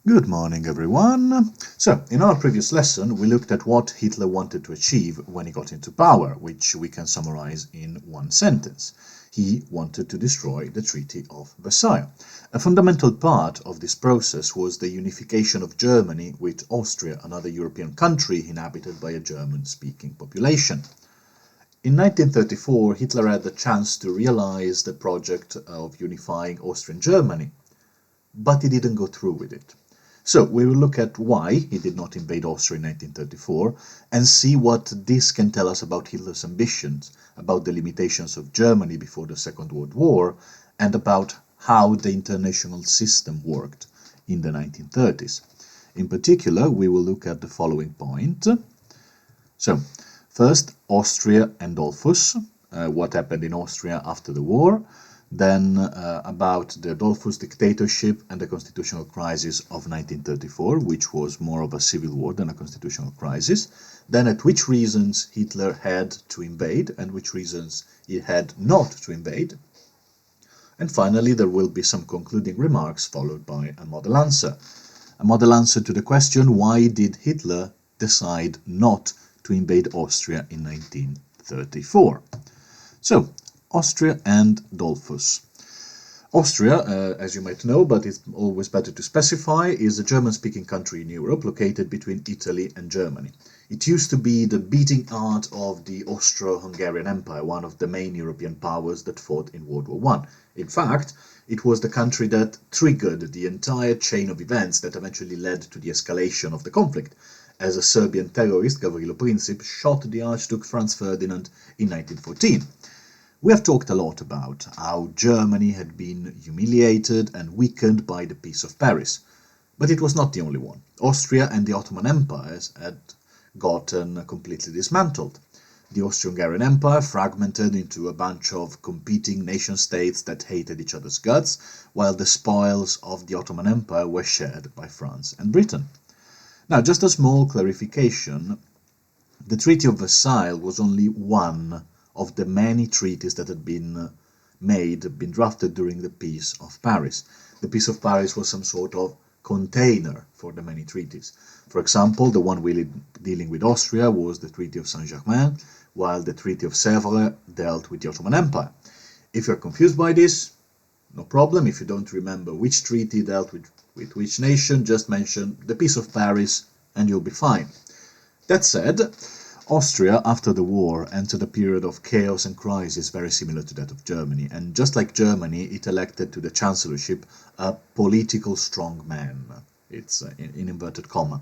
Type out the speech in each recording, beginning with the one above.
Good morning, everyone. So, in our previous lesson, we looked at what Hitler wanted to achieve when he got into power, which we can summarize in one sentence. He wanted to destroy the Treaty of Versailles. A fundamental part of this process was the unification of Germany with Austria, another European country inhabited by a German-speaking population. In 1934, Hitler had the chance to realize the project of unifying Austria and Germany, but he didn't go through with it. So we will look at why he did not invade Austria in 1934 and see what this can tell us about Hitler's ambitions, about the limitations of Germany before the Second World War, and about how the international system worked in the 1930s. In particular, we will look at the following point. So, first, Austria and Dolfuss, what happened in Austria after the war. Then about the Dolfuss dictatorship and the constitutional crisis of 1934, which was more of a civil war than a constitutional crisis. Then at which reasons Hitler had to invade and which reasons he had not to invade. And finally, there will be some concluding remarks followed by a model answer. A model answer to the question, why did Hitler decide not to invade Austria in 1934? So, Austria and Dolfuss. Austria, as you might know, but it's always better to specify, is a German-speaking country in Europe located between Italy and Germany. It used to be the beating heart of the Austro-Hungarian Empire, one of the main European powers that fought in World War I. In fact, it was the country that triggered the entire chain of events that eventually led to the escalation of the conflict, as a Serbian terrorist, Gavrilo Princip, shot the Archduke Franz Ferdinand in 1914. We have talked a lot about how Germany had been humiliated and weakened by the Peace of Paris. But it was not the only one. Austria and the Ottoman empires had gotten completely dismantled. The Austro-Hungarian Empire fragmented into a bunch of competing nation-states that hated each other's guts, while the spoils of the Ottoman Empire were shared by France and Britain. Now, just a small clarification, the Treaty of Versailles was only one of the many treaties that had been drafted during the Peace of Paris. The Peace of Paris was some sort of container for the many treaties. For example, the one dealing with Austria was the Treaty of Saint-Germain, while the Treaty of Sèvres dealt with the Ottoman Empire. If you're confused by this, no problem. If you don't remember which treaty dealt with which nation, just mention the Peace of Paris and you'll be fine. That said, Austria, after the war, entered a period of chaos and crisis very similar to that of Germany, and just like Germany, it elected to the chancellorship a political strongman, it's in inverted comma,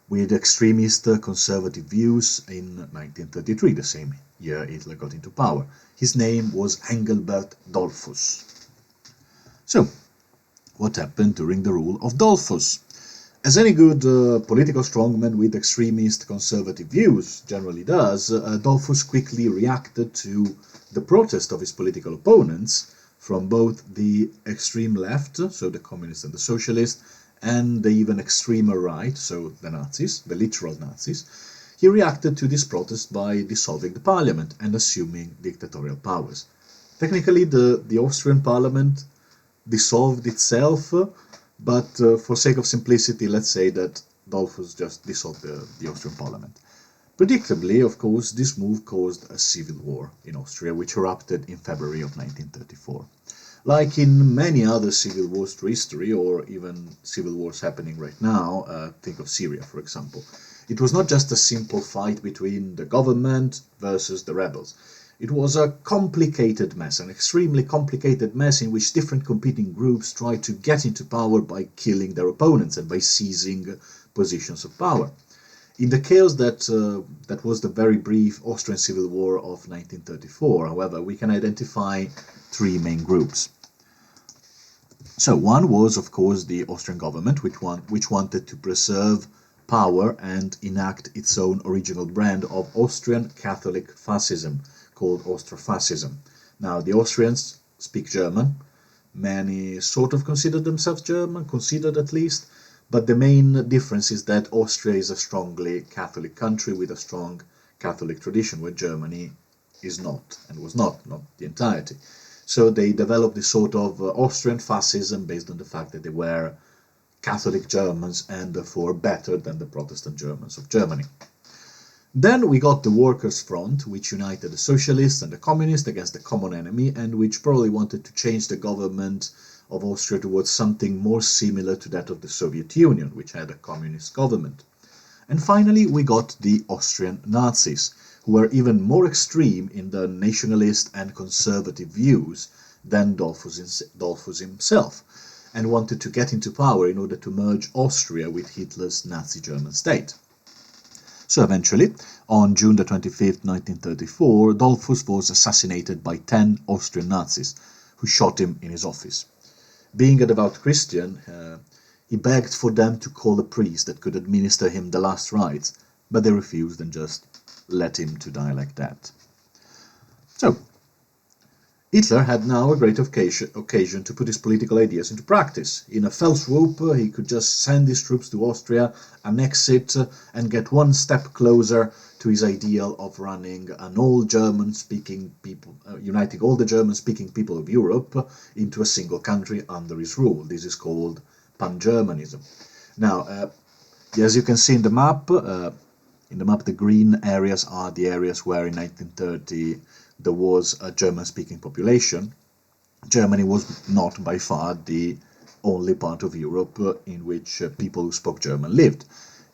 with extremist conservative views in 1933, the same year Hitler got into power. His name was Engelbert Dollfuss. So, what happened during the rule of Dolfuss? As any good political strongman with extremist conservative views generally does, Dolfuss quickly reacted to the protest of his political opponents from both the extreme left, so the communists and the socialists, and the even extremer right, so the Nazis, the literal Nazis. He reacted to this protest by dissolving the parliament and assuming dictatorial powers. Technically, the Austrian parliament dissolved itself, but for sake of simplicity, let's say that Dolfuss just dissolved the Austrian parliament. Predictably, of course, this move caused a civil war in Austria, which erupted in February of 1934. Like in many other civil wars through history, or even civil wars happening right now, think of Syria, for example. It was not just a simple fight between the government versus the rebels. It was a complicated mess, an extremely complicated mess in which different competing groups tried to get into power by killing their opponents and by seizing positions of power. In the chaos that was the very brief Austrian Civil War of 1934, however, we can identify three main groups. So one was, of course, the Austrian government, which wanted to preserve power and enact its own original brand of Austrian Catholic fascism, called Austrofascism. Now, the Austrians speak German. Many sort of consider themselves German, considered at least, but the main difference is that Austria is a strongly Catholic country with a strong Catholic tradition, where Germany is not, and was not the entirety. So they developed this sort of Austrian fascism based on the fact that they were Catholic Germans and therefore better than the Protestant Germans of Germany. Then we got the Workers' Front, which united the socialists and the communists against the common enemy, and which probably wanted to change the government of Austria towards something more similar to that of the Soviet Union, which had a communist government. And finally, we got the Austrian Nazis, who were even more extreme in their nationalist and conservative views than Dolfuss himself, and wanted to get into power in order to merge Austria with Hitler's Nazi German state. So eventually, on June the 25th, 1934, Dolfuss was assassinated by 10 Austrian Nazis, who shot him in his office. Being a devout Christian, he begged for them to call a priest that could administer him the last rites, but they refused and just let him to die like that. So, Hitler had now a great occasion to put his political ideas into practice. In a fell swoop, he could just send his troops to Austria, annex it, and get one step closer to his ideal of running an all-German-speaking people, uniting all the German-speaking people of Europe into a single country under his rule. This is called Pan-Germanism. Now, as you can see in the map, the green areas are the areas where in 1930 there was a German-speaking population. Germany was not by far the only part of Europe in which people who spoke German lived.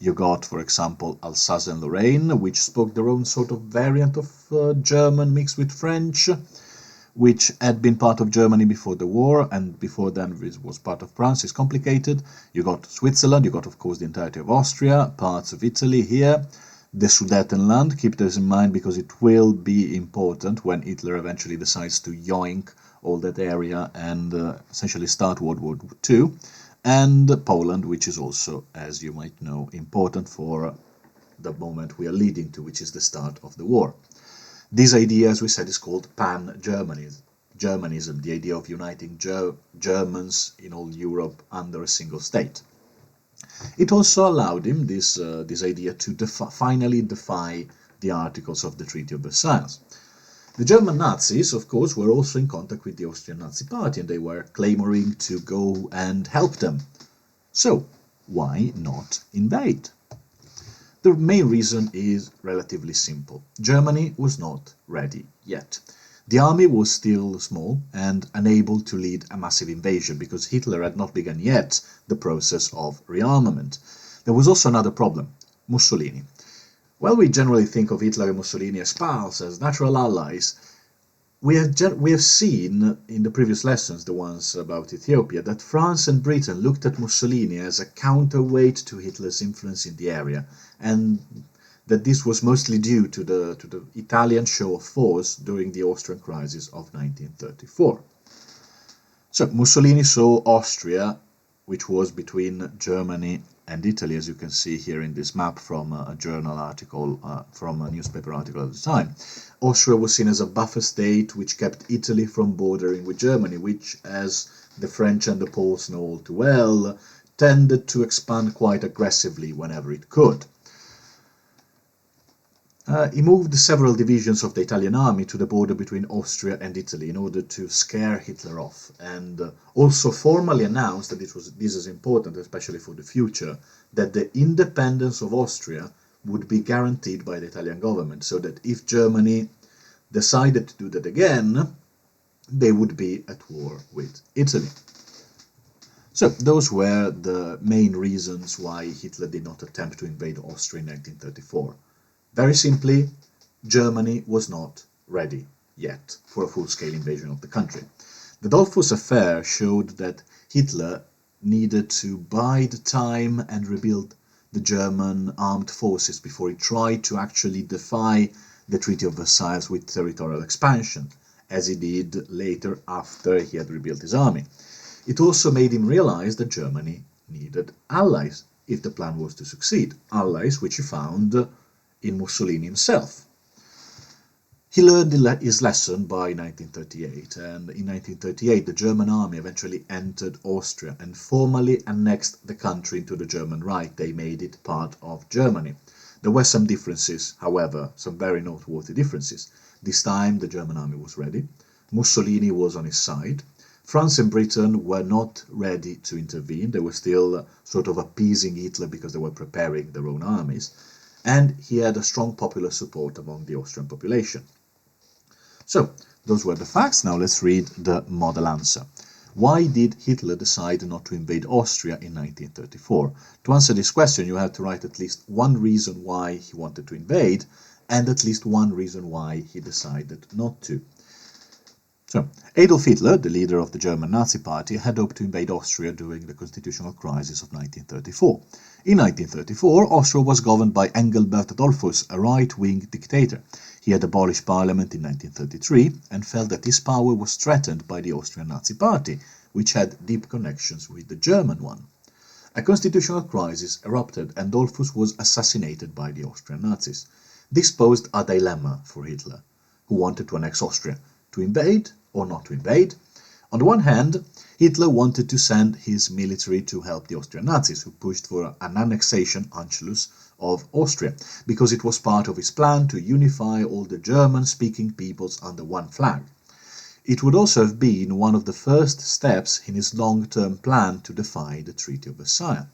You got, for example, Alsace and Lorraine, which spoke their own sort of variant of German mixed with French, which had been part of Germany before the war, and before then it was part of France. It's complicated. You got Switzerland, you got, of course, the entirety of Austria, parts of Italy here. The Sudetenland, keep this in mind because it will be important when Hitler eventually decides to yoink all that area and essentially start World War II, and Poland, which is also, as you might know, important for the moment we are leading to, which is the start of the war. This idea, as we said, is called Pan-Germanism, the idea of uniting Germans in all Europe under a single state. It also allowed him this idea to finally defy the articles of the Treaty of Versailles. The German Nazis, of course, were also in contact with the Austrian Nazi Party, and they were clamoring to go and help them. So, why not invade? The main reason is relatively simple. Germany was not ready yet. The army was still small and unable to lead a massive invasion because Hitler had not begun yet the process of rearmament. There was also another problem: Mussolini. While we generally think of Hitler and Mussolini as pals, as natural allies, we have seen in the previous lessons, the ones about Ethiopia, that France and Britain looked at Mussolini as a counterweight to Hitler's influence in the area, and that this was mostly due to the Italian show of force during the Austrian crisis of 1934. So Mussolini saw Austria, which was between Germany and Italy, as you can see here in this map from a journal article, from a newspaper article at the time. Austria was seen as a buffer state which kept Italy from bordering with Germany, which, as the French and the Poles know all too well, tended to expand quite aggressively whenever it could. He moved several divisions of the Italian army to the border between Austria and Italy in order to scare Hitler off, and also formally announced that this is important, especially for the future, that the independence of Austria would be guaranteed by the Italian government, so that if Germany decided to do that again, they would be at war with Italy. So those were the main reasons why Hitler did not attempt to invade Austria in 1934. Very simply, Germany was not ready yet for a full-scale invasion of the country. The Dolfuss Affair showed that Hitler needed to bide time and rebuild the German armed forces before he tried to actually defy the Treaty of Versailles with territorial expansion, as he did later after he had rebuilt his army. It also made him realize that Germany needed allies if the plan was to succeed, allies which he found in Mussolini himself. He learned his lesson by 1938, and in 1938 the German army eventually entered Austria and formally annexed the country into the German Reich. They made it part of Germany. There were some differences, however, some very noteworthy differences. This time the German army was ready. Mussolini was on his side. France and Britain were not ready to intervene. They were still sort of appeasing Hitler because they were preparing their own armies. And he had a strong popular support among the Austrian population. So, those were the facts. Now let's read the model answer. Why did Hitler decide not to invade Austria in 1934? To answer this question, you have to write at least one reason why he wanted to invade, and at least one reason why he decided not to. So, Adolf Hitler, the leader of the German Nazi Party, had hoped to invade Austria during the constitutional crisis of 1934. In 1934, Austria was governed by Engelbert Dolfuss, a right-wing dictator. He had abolished parliament in 1933 and felt that his power was threatened by the Austrian Nazi Party, which had deep connections with the German one. A constitutional crisis erupted and Dolfuss was assassinated by the Austrian Nazis. This posed a dilemma for Hitler, who wanted to annex Austria, to invade or not to invade. On the one hand, Hitler wanted to send his military to help the Austrian Nazis, who pushed for an annexation, Anschluss, of Austria, because it was part of his plan to unify all the German-speaking peoples under one flag. It would also have been one of the first steps in his long-term plan to defy the Treaty of Versailles.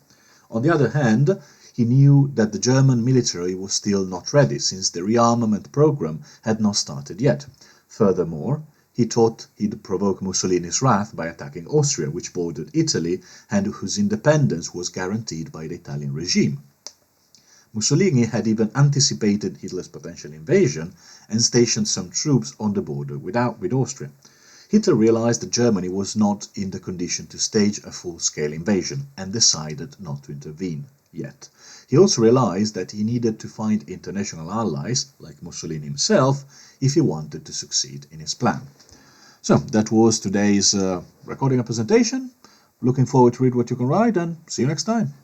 On the other hand, he knew that the German military was still not ready, since the rearmament program had not started yet. Furthermore, he thought he'd provoke Mussolini's wrath by attacking Austria, which bordered Italy and whose independence was guaranteed by the Italian regime. Mussolini had even anticipated Hitler's potential invasion and stationed some troops on the border with Austria. Hitler realized that Germany was not in the condition to stage a full-scale invasion and decided not to intervene yet. He also realized that he needed to find international allies, like Mussolini himself, if he wanted to succeed in his plan. So, that was today's recording and presentation. Looking forward to read what you can write, and see you next time.